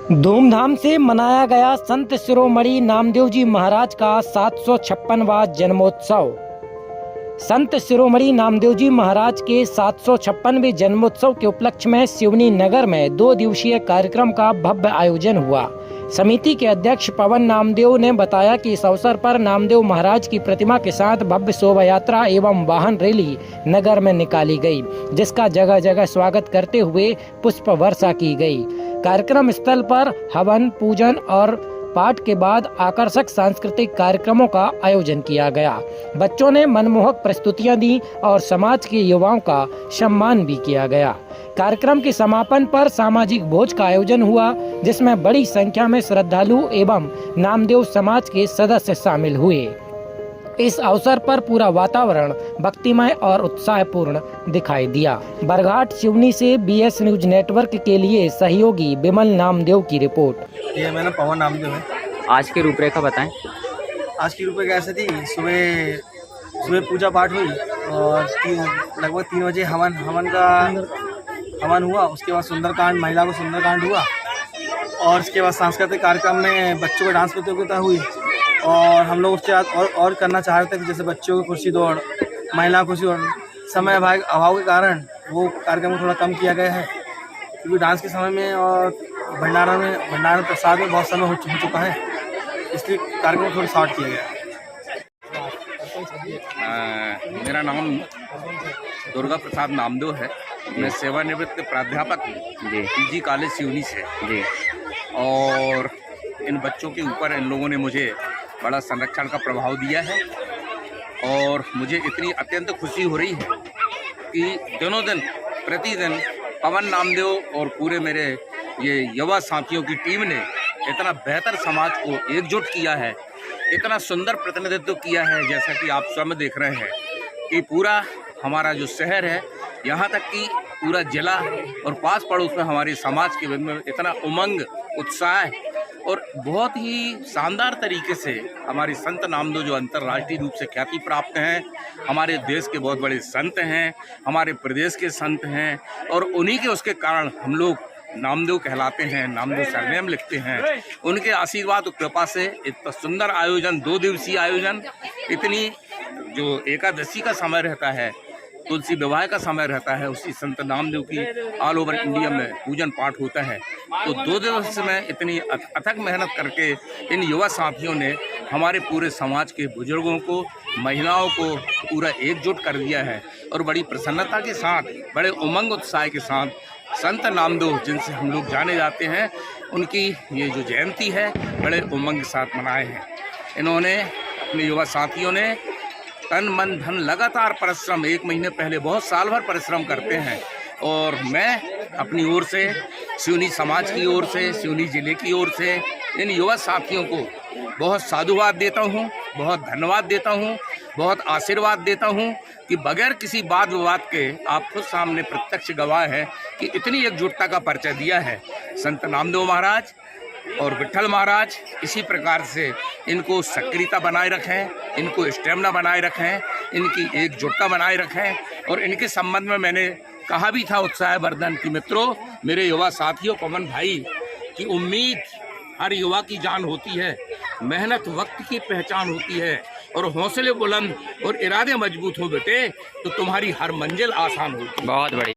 धूमधाम से मनाया गया संत शिरोमणि नामदेव जी महाराज का 756वां जन्मोत्सव। संत शिरोमणि नामदेव जी महाराज के 756वें जन्मोत्सव के उपलक्ष्य में सिवनी नगर में 2 दिवसीय कार्यक्रम का भव्य आयोजन हुआ। समिति के अध्यक्ष पवन नामदेव ने बताया कि इस अवसर पर नामदेव महाराज की प्रतिमा के साथ भव्य शोभा यात्रा एवं वाहन रैली नगर में निकाली गई, जिसका जगह जगह स्वागत करते हुए पुष्प वर्षा की गई। कार्यक्रम स्थल पर हवन, पूजन और पाठ के बाद आकर्षक सांस्कृतिक कार्यक्रमों का आयोजन किया गया। बच्चों ने मनमोहक प्रस्तुतियां दी और समाज के युवाओं का सम्मान भी किया गया। कार्यक्रम के समापन पर सामाजिक भोज का आयोजन हुआ, जिसमें बड़ी संख्या में श्रद्धालु एवं नामदेव समाज के सदस्य शामिल हुए। इस अवसर पर पूरा वातावरण भक्तिमय और उत्साहपूर्ण दिखाई दिया। बरघाट सिवनी से BS न्यूज नेटवर्क के लिए सहयोगी बिमल नामदेव की रिपोर्ट। ये मेरा पवन नामदेव है। आज की रूपरेखा बताएं। आज की रूपरेखा ऐसे थी, सुबह पूजा पाठ हुई और लगभग 3 बजे हवन हुआ। उसके बाद सुंदरकांड, महिला को सुंदरकांड हुआ और उसके बाद सांस्कृतिक कार्यक्रम में बच्चों को डांस प्रतियोगिता हुई और हम लोग उसके बाद और करना चाह रहे थे कि जैसे बच्चों की कुर्सी दौड़, महिला कुर्सी दौड़। समय अभाव के कारण वो कार्यक्रम को थोड़ा कम किया गया है, क्योंकि डांस के समय में और भंडारा प्रसाद में बहुत समय हो चुका है, इसलिए कार्यक्रम को थोड़ा शॉर्ट किया गया। मेरा नाम दुर्गा प्रसाद नामदेव है। मैं सेवानिवृत्त प्राध्यापक हूँ PG कॉलेज सिवनी से जी। और इन बच्चों के ऊपर इन लोगों ने मुझे बड़ा संरक्षण का प्रभाव दिया है और मुझे इतनी अत्यंत खुशी हो रही है कि दिनों दिन प्रतिदिन पवन नामदेव और पूरे मेरे ये युवा साथियों की टीम ने इतना बेहतर समाज को एकजुट किया है, इतना सुंदर प्रतिनिधित्व किया है। जैसा कि आप स्वयं देख रहे हैं कि पूरा हमारा जो शहर है, यहाँ तक कि पूरा जिला और पास पड़ोस में हमारे समाज के में इतना उमंग, उत्साह और बहुत ही शानदार तरीके से हमारे संत नामदेव जो अंतर्राष्ट्रीय रूप से ख्याति प्राप्त हैं, हमारे देश के बहुत बड़े संत हैं, हमारे प्रदेश के संत हैं और उन्हीं के उसके कारण हम लोग नामदेव कहलाते हैं, नामदेव सरनेम लिखते हैं। उनके आशीर्वाद और कृपा से इतना सुंदर आयोजन, 2 दिवसीय आयोजन, इतनी जो एकादशी का समय रहता है, तुलसी विवाह का समय रहता है, उसी संत नामदेव की ऑल ओवर इंडिया में पूजन पाठ होता है। तो 2 दिवस में इतनी अथक मेहनत करके इन युवा साथियों ने हमारे पूरे समाज के बुजुर्गों को, महिलाओं को पूरा एकजुट कर दिया है और बड़ी प्रसन्नता के साथ, बड़े उमंग उत्साह के साथ संत नामदेव जिनसे हम लोग जाने जाते हैं, उनकी ये जो जयंती है बड़े उमंग के साथ मनाए हैं। इन्होंने अपने युवा साथियों ने तन मन धन लगातार परिश्रम, 1 महीने पहले बहुत साल भर परिश्रम करते हैं और मैं अपनी ओर से, सिवनी समाज की ओर से, सिवनी जिले की ओर से इन युवा साथियों को बहुत साधुवाद देता हूँ, बहुत धन्यवाद देता हूँ, बहुत आशीर्वाद देता हूँ कि बगैर किसी वाद विवाद के आप खुद सामने प्रत्यक्ष गवाह हैं कि इतनी एकजुटता का परिचय दिया है संत नामदेव महाराज और विट्ठल महाराज। इसी प्रकार से इनको सक्रियता बनाए रखें, इनको स्टेमिना बनाए रखें, इनकी एकजुटता बनाए रखें। और इनके संबंध में मैंने कहा भी था उत्साहवर्धन कि मित्रों, मेरे युवा साथियों, पवन भाई, कि उम्मीद हर युवा की जान होती है, मेहनत वक्त की पहचान होती है और हौसले बुलंद और इरादे मजबूत हो बेटे तो तुम्हारी हर मंजिल आसान होगी। बहुत बड़ी